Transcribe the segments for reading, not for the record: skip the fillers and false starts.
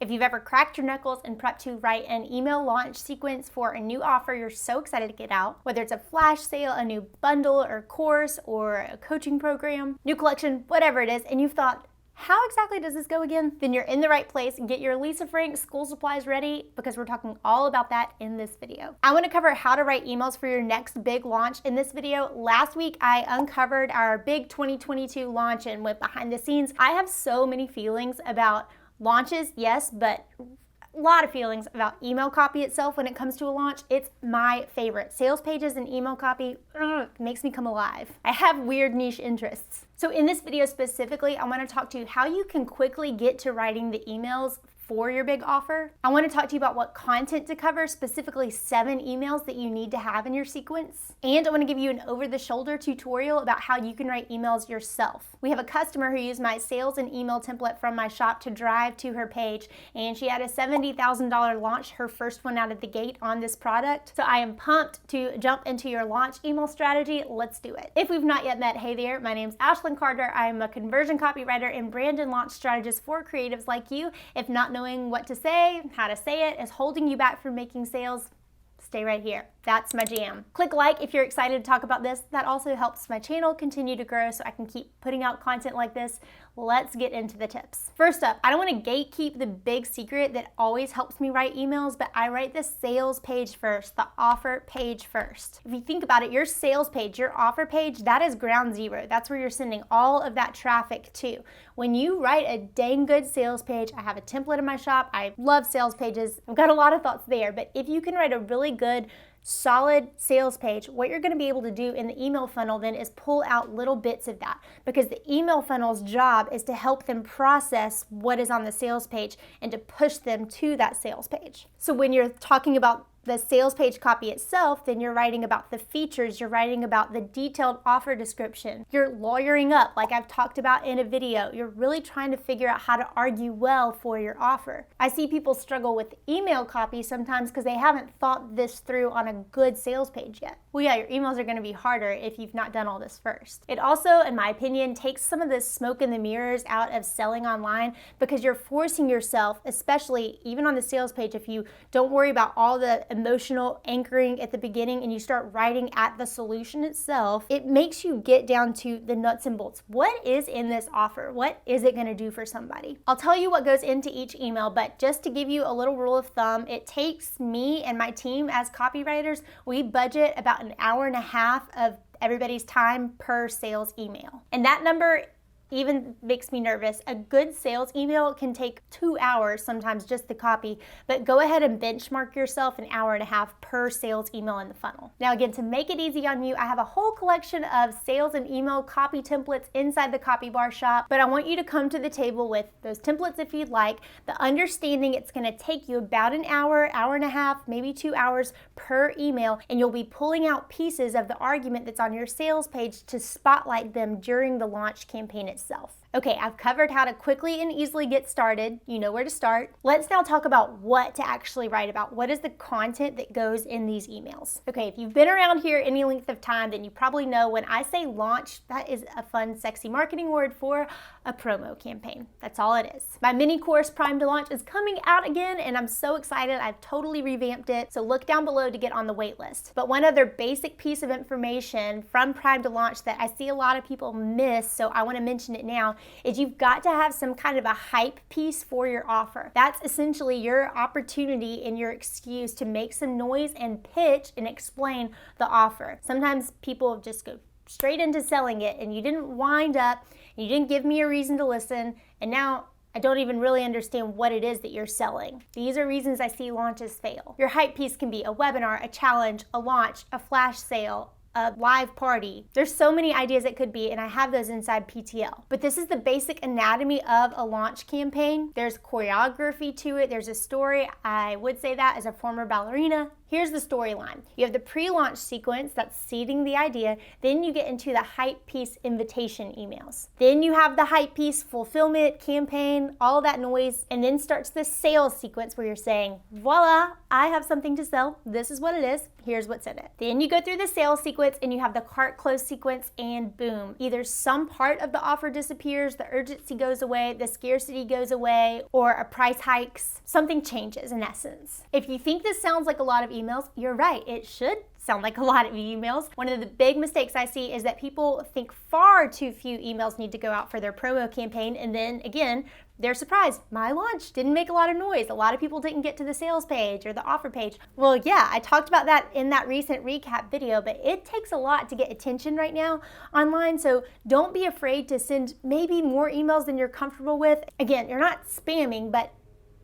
If you've ever cracked your knuckles and prepped to write an email launch sequence for a new offer you're so excited to get out, whether it's a flash sale, a new bundle or course, or a coaching program, new collection, whatever it is, and you've thought, how exactly does this go again? Then you're in the right place and get your Lisa Frank school supplies ready, because we're talking all about that in this video. I want to cover how to write emails for your next big launch in this video. Last week, I uncovered our big 2022 launch and went behind the scenes. I have so many feelings about launches, yes, but a lot of feelings about email copy itself when it comes to a launch. It's my favorite. Sales pages and email copy makes me come alive. I have weird niche interests. So in this video specifically, I want to talk to you how you can quickly get to writing the emails for your big offer. I want to talk to you about what content to cover, specifically 7 emails that you need to have in your sequence. And I want to give you an over-the-shoulder tutorial about how you can write emails yourself. We have a customer who used my sales and email template from my shop to drive to her page, and she had a $70,000 launch, her first one out of the gate on this product. So I am pumped to jump into your launch email strategy. Let's do it. If we've not yet met, hey there, my name's Ashlyn. I am a conversion copywriter and brand and launch strategist for creatives like you. If not knowing what to say, how to say it is holding you back from making sales, stay right here. That's my jam. Click like if you're excited to talk about this. That also helps my channel continue to grow so I can keep putting out content like this. Let's get into the tips. First up, I don't want to gatekeep the big secret that always helps me write emails, but I write the sales page first, the offer page first. If you think about it, your sales page, your offer page, that is ground zero. That's where you're sending all of that traffic to. When you write a dang good sales page, I have a template in my shop. I love sales pages. I've got a lot of thoughts there, but if you can write a really good solid sales page, what you're going to be able to do in the email funnel then is pull out little bits of that, because the email funnel's job is to help them process what is on the sales page and to push them to that sales page. So when you're talking about the sales page copy itself, then you're writing about the features, you're writing about the detailed offer description, you're lawyering up like I've talked about in a video. You're really trying to figure out how to argue well for your offer. I see people struggle with email copy sometimes because they haven't thought this through on a good sales page yet. Well, yeah, your emails are going to be harder if you've not done all this first. It also, in my opinion, takes some of the smoke and the mirrors out of selling online, because you're forcing yourself, especially even on the sales page, if you don't worry about all the emotional anchoring at the beginning and you start writing at the solution itself, it makes you get down to the nuts and bolts. What is in this offer? What is it going to do for somebody? I'll tell you what goes into each email, but just to give you a little rule of thumb, it takes me and my team as copywriters, we budget about an hour and a half of everybody's time per sales email. And that number even makes me nervous. A good sales email can take 2 hours, sometimes just the copy, but go ahead and benchmark yourself an hour and a half per sales email in the funnel. Now again, to make it easy on you, I have a whole collection of sales and email copy templates inside the Copy Bar shop, but I want you to come to the table with those templates if you'd like, the understanding it's gonna take you about an hour, hour and a half, maybe 2 hours per email, and you'll be pulling out pieces of the argument that's on your sales page to spotlight them during the launch campaign itself. Okay, I've covered how to quickly and easily get started. You know where to start. Let's now talk about what to actually write about. What is the content that goes in these emails? Okay, if you've been around here any length of time, then you probably know when I say launch, that is a fun, sexy marketing word for a promo campaign. That's all it is. My mini course, Prime to Launch, is coming out again, and I'm so excited. I've totally revamped it, so look down below to get on the wait list. But one other basic piece of information from Prime to Launch that I see a lot of people miss, so I want to mention it now, is you've got to have some kind of a hype piece for your offer. That's essentially your opportunity and your excuse to make some noise and pitch and explain the offer. Sometimes people just go straight into selling it, and you didn't wind up, and you didn't give me a reason to listen, and now I don't even really understand what it is that you're selling. These are reasons I see launches fail. Your hype piece can be a webinar, a challenge, a launch, a flash sale, a live party. There's so many ideas it could be, and I have those inside PTL. But this is the basic anatomy of a launch campaign. There's choreography to it. There's a story. I would say that as a former ballerina. Here's the storyline. You have the pre-launch sequence that's seeding the idea. Then you get into the hype piece invitation emails. Then you have the hype piece fulfillment campaign, all of that noise, and then starts the sales sequence where you're saying, voila, I have something to sell. This is what it is. Here's what's in it. Then you go through the sales sequence and you have the cart close sequence, and boom, either some part of the offer disappears, the urgency goes away, the scarcity goes away, or a price hikes. Something changes in essence. If you think this sounds like a lot of emails, you're right. It should sound like a lot of emails. One of the big mistakes I see is that people think far too few emails need to go out for their promo campaign, and then again, they're surprised. My launch didn't make a lot of noise. A lot of people didn't get to the sales page or the offer page. Well, yeah, I talked about that in that recent recap video, but it takes a lot to get attention right now online, so don't be afraid to send maybe more emails than you're comfortable with. Again, you're not spamming, but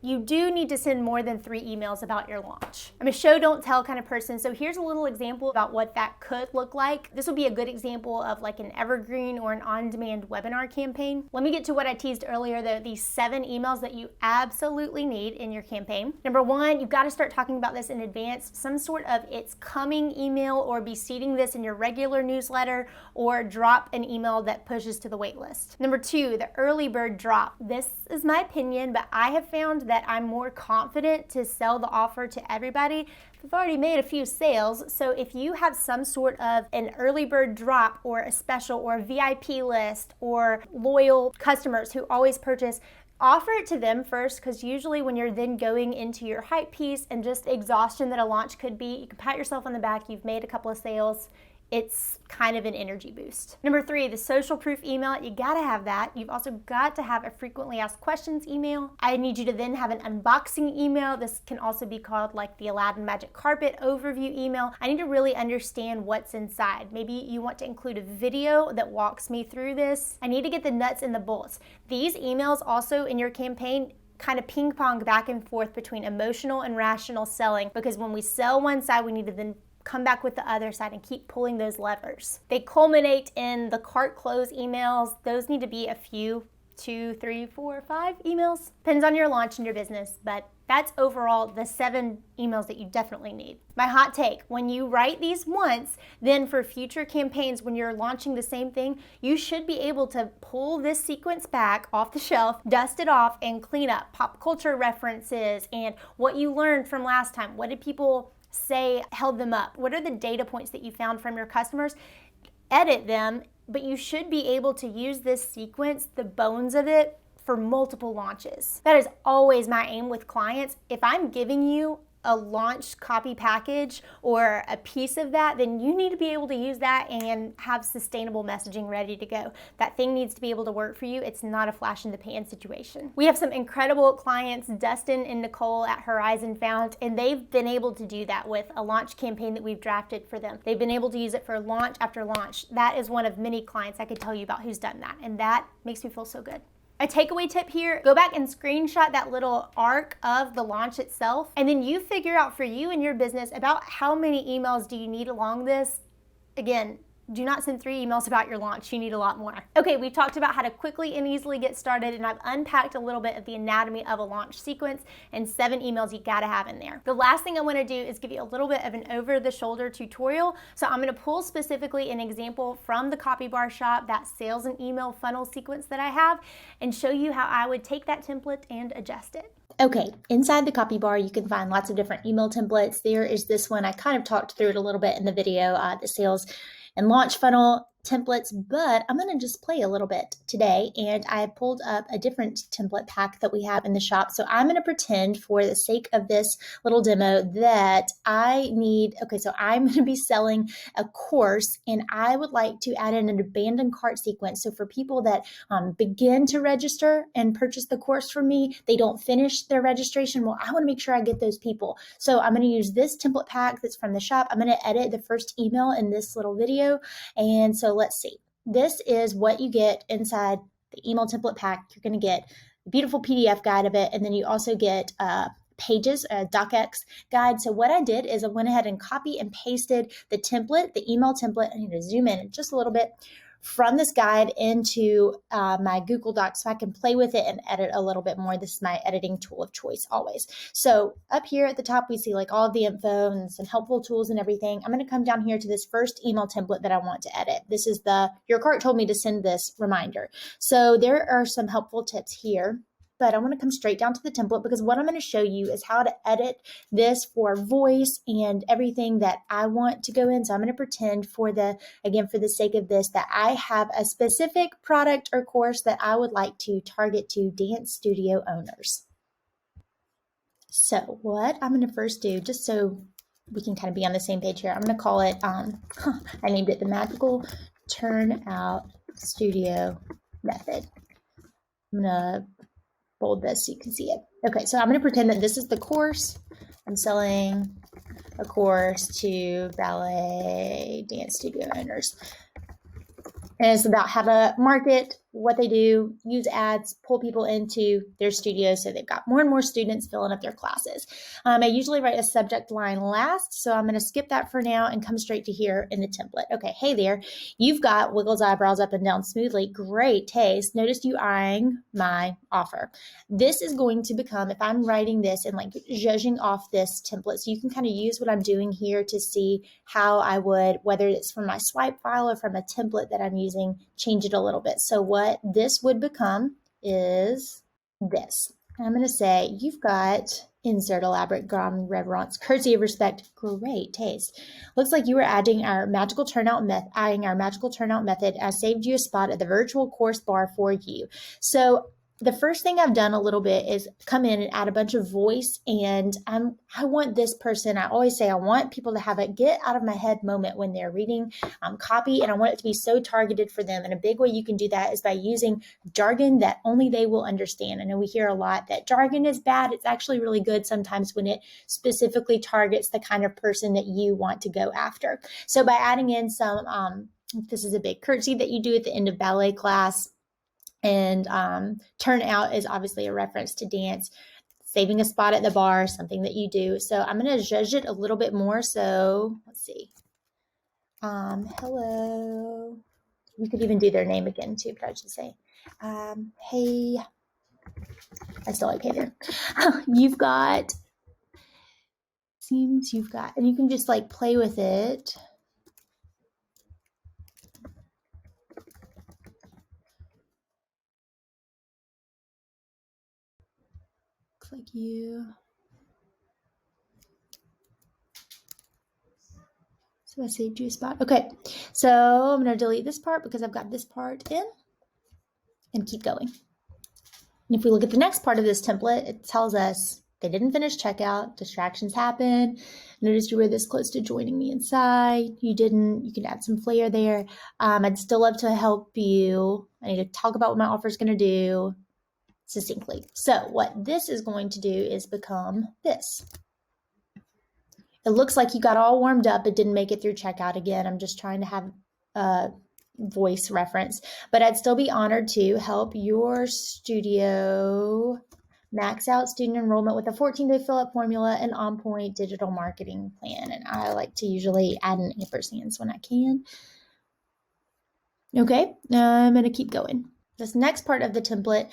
you do need to send more than 3 emails about your launch. I'm a show don't tell kind of person, so here's a little example about what that could look like. This would be a good example of like an evergreen or an on-demand webinar campaign. Let me get to what I teased earlier, though, these 7 emails that you absolutely need in your campaign. Number 1, you've got to start talking about this in advance, some sort of it's coming email, or be seeding this in your regular newsletter, or drop an email that pushes to the wait list. Number 2, the early bird drop. This is my opinion, but I have found that I'm more confident to sell the offer to everybody. I've already made a few sales, so if you have some sort of an early bird drop or a special or a VIP list or loyal customers who always purchase, offer it to them first, because usually when you're then going into your hype piece and just exhaustion that a launch could be, you can pat yourself on the back, you've made a couple of sales. It's kind of an energy boost. Number 3, the social proof email. You gotta have that. You've also got to have a frequently asked questions email. I need you to then have an unboxing email. This can also be called like the Aladdin Magic Carpet overview email. I need to really understand what's inside. Maybe you want to include a video that walks me through this. I need to get the nuts and the bolts. These emails also in your campaign kind of ping pong back and forth between emotional and rational selling, because when we sell one side, we need to then come back with the other side and keep pulling those levers. They culminate in the cart close emails. Those need to be a few, 2, 3, 4, 5 emails. Depends on your launch and your business, but that's overall the 7 emails that you definitely need. My hot take, when you write these once, then for future campaigns, when you're launching the same thing, you should be able to pull this sequence back off the shelf, dust it off, and clean up pop culture references and what you learned from last time. What did people say held them up? What are the data points that you found from your customers? Edit them, but you should be able to use this sequence, the bones of it, for multiple launches. That is always my aim with clients. If I'm giving you a launch copy package or a piece of that, then you need to be able to use that and have sustainable messaging ready to go. That thing needs to be able to work for you. It's not a flash in the pan situation. We have some incredible clients, Dustin and Nicole at Horizon Found, and they've been able to do that with a launch campaign that we've drafted for them. They've been able to use it for launch after launch. That is one of many clients I could tell you about who's done that, and that makes me feel so good. A takeaway tip here, go back and screenshot that little arc of the launch itself, and then you figure out for you and your business about how many emails do you need along this. Again, do not send 3 emails about your launch. You need a lot more. Okay, we've talked about how to quickly and easily get started, and I've unpacked a little bit of the anatomy of a launch sequence and 7 emails you gotta have in there. The last thing I wanna do is give you a little bit of an over-the-shoulder tutorial. So I'm gonna pull specifically an example from the Copy Bar Shop, that sales and email funnel sequence that I have, and show you how I would take that template and adjust it. Okay, inside the Copy Bar, you can find lots of different email templates. There is this one. I kind of talked through it a little bit in the video, the sales and launch funnel templates, but I'm going to just play a little bit today, and I pulled up a different template pack that we have in the shop. So I'm going to pretend, for the sake of this little demo, that I'm going to be selling a course, and I would like to add in an abandoned cart sequence. So for people that begin to register and purchase the course from me, they don't finish their registration. Well, I want to make sure I get those people. So I'm going to use this template pack that's from the shop. I'm going to edit the first email in this little video, and so let's see. This is what you get inside the email template pack. You're going to get a beautiful PDF guide of it, and then you also get pages, a docx guide. So what I did is I went ahead and copy and pasted the template, the email template. I need to zoom in just a little bit, from this guide into my Google Docs so I can play with it and edit a little bit more. This is my editing tool of choice always. So up here at the top, we see like all of the info and some helpful tools and everything. I'm going to come down here to this first email template that I want to edit. This is your cart told me to send this reminder. So there are some helpful tips here. But I want to come straight down to the template because what I'm going to show you is how to edit this for voice and everything that I want to go in. So I'm going to pretend for the sake of this, that I have a specific product or course that I would like to target to dance studio owners. So what I'm going to first do, just so we can kind of be on the same page here, I'm going to call it, I named it the Magical Turnout Studio Method. I'm going to bold this so you can see it. Okay, so I'm going to pretend that this is the course. I'm selling a course to ballet dance studio owners. And it's about how to market, what they do, use ads, pull people into their studios so they've got more and more students filling up their classes. I usually write a subject line last, so I'm going to skip that for now and come straight to here in the template. Okay, hey there, you've got Wiggles eyebrows up and down smoothly. Great taste. Noticed you eyeing my offer. This is going to become, if I'm writing this and like judging off this template, so you can kind of use what I'm doing here to see how I would, whether it's from my swipe file or from a template that I'm using, change it a little bit. So what this would become is this. I'm going to say, you've got insert elaborate grand reverence, courtesy of respect, great taste. Looks like you were adding our magical turnout method, eyeing our magical turnout method. I saved you a spot at the virtual course bar for you. So the first thing I've done a little bit is come in and add a bunch of voice, and I want this person, I always say I want people to have a get out of my head moment when they're reading copy, and I want it to be so targeted for them. And a big way you can do that is by using jargon that only they will understand. I know we hear a lot that jargon is bad. It's actually really good sometimes when it specifically targets the kind of person that you want to go after. So by adding in some, this is a big courtesy that you do at the end of ballet class. And turnout is obviously a reference to dance, saving a spot at the bar, something that you do. So I'm going to judge it a little bit more. So let's see. Hello. You could even do their name again too, but I should say, hey, I still like hey there. You've got, and you can just like play with it. Like you. So I saved you a spot. Okay, so I'm going to delete this part because I've got this part in and keep going. And if we look at the next part of this template, it tells us they didn't finish checkout, distractions happen. Notice you were this close to joining me inside. You didn't, you can add some flair there. I'd still love to help you. I need to talk about what my offer is going to do succinctly. So what this is going to do is become this. It looks like you got all warmed up. It didn't make it through checkout again. I'm just trying to have a voice reference, but I'd still be honored to help your studio max out student enrollment with a 14-day fill-up formula and on-point digital marketing plan. And I like to usually add an ampersands when I can. Okay, I'm going to keep going. This next part of the template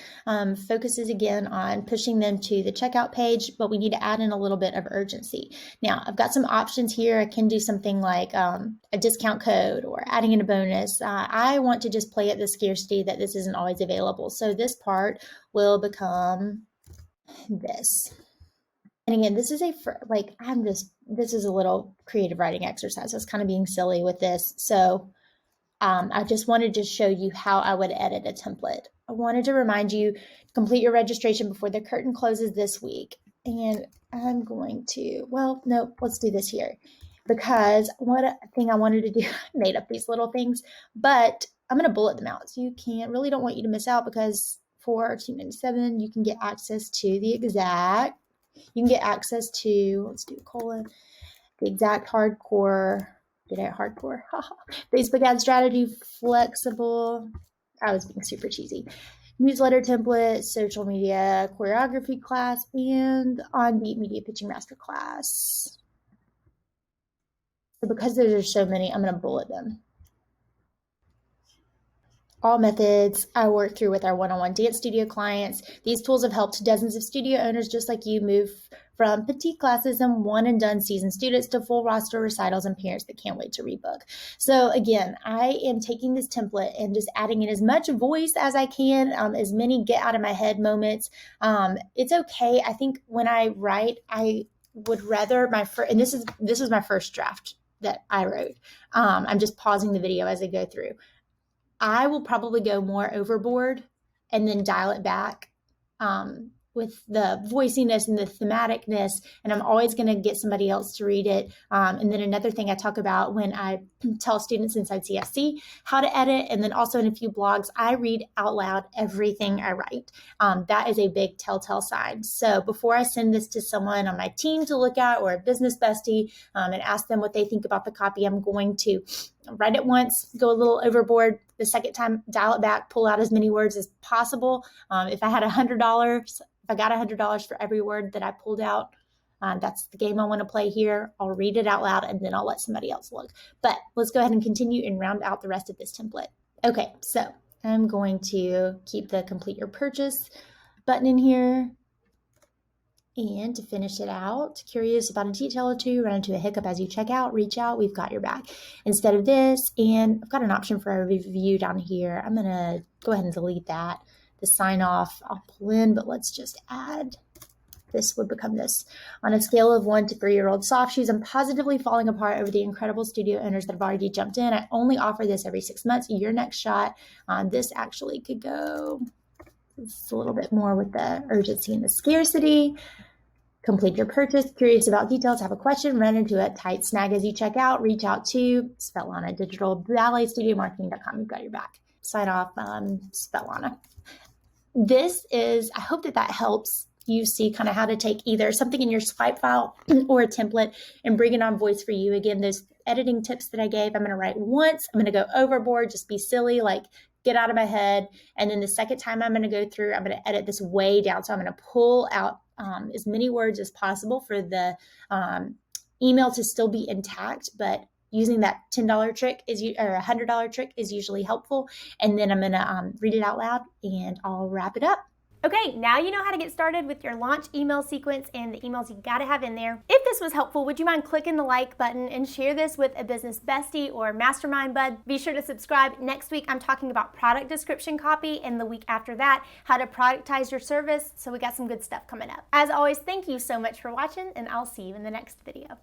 focuses again on pushing them to the checkout page, but we need to add in a little bit of urgency. Now, I've got some options here. I can do something like a discount code or adding in a bonus. I want to just play at the scarcity that this isn't always available. So this part will become this. And again, this is this is a little creative writing exercise. I was kind of being silly with this. So I just wanted to show you how I would edit a template. I wanted to remind you to complete your registration before the curtain closes this week. And I'm going to, well, no, let's do this here. Because one thing I wanted to do, I made up these little things, but I'm going to bullet them out. So you don't want you to miss out, because for $297, you can get access to the exact hardcore. Get it hardcore. Facebook ad strategy, flexible. I was being super cheesy. Newsletter template, social media choreography class, and on-beat media pitching masterclass. So because there's so many, I'm going to bullet them. all methods I work through with our one-on-one dance studio clients. These tools have helped dozens of studio owners just like you move from petite classes and one and done seasoned students to full roster recitals and parents that can't wait to rebook. So again, I am taking this template and just adding in as much voice as I can, as many get out of my head moments. It's okay. I think when I write, I would rather and this is my first draft that I wrote. I'm just pausing the video as I go through. I will probably go more overboard and then dial it back with the voiciness and the thematicness, and I'm always going to get somebody else to read it. And then another thing I talk about when I tell students inside CFC how to edit, and then also in a few blogs, I read out loud everything I write. That is a big telltale sign. So before I send this to someone on my team to look at or a business bestie and ask them what they think about the copy, I'm going to write it once, go a little overboard. The second time, dial it back, pull out as many words as possible. If I had $100, if I got $100 for every word that I pulled out, that's the game I want to play here. I'll read it out loud and then I'll let somebody else look. But let's go ahead and continue and round out the rest of this template. Okay, so I'm going to keep the complete your purchase button in here. And to finish it out, curious about a detail or two, run into a hiccup as you check out, reach out, we've got your back. Instead of this, and I've got an option for a review down here. I'm going to go ahead and delete that. The sign off, I'll pull in, but let's just add, this would become this. On a scale of 1 to 3-year-old soft shoes, I'm positively falling apart over the incredible studio owners that have already jumped in. I only offer this every 6 months. Your next shot, this actually could go just a little bit more with the urgency and the scarcity. Complete your purchase, curious about details, have a question, run into a tight snag as you check out, reach out to Svetlana, Digital Ballet Studio Marketing.com. You've got your back. Sign off, Svetlana. This is, I hope that helps you see kind of how to take either something in your swipe file or a template and bring it on voice for you. Again, those editing tips that I gave, I'm going to write once, I'm going to go overboard, just be silly, like get out of my head. And then the second time I'm going to go through, I'm going to edit this way down. So I'm going to pull out as many words as possible for the email to still be intact, but using that $10 trick or $100 trick is usually helpful. And then I'm going to read it out loud and I'll wrap it up. Okay, now you know how to get started with your launch email sequence and the emails you gotta have in there. If this was helpful, would you mind clicking the like button and share this with a business bestie or mastermind bud? Be sure to subscribe. Next week, I'm talking about product description copy, and the week after that, how to productize your service. So we got some good stuff coming up. As always, thank you so much for watching, and I'll see you in the next video.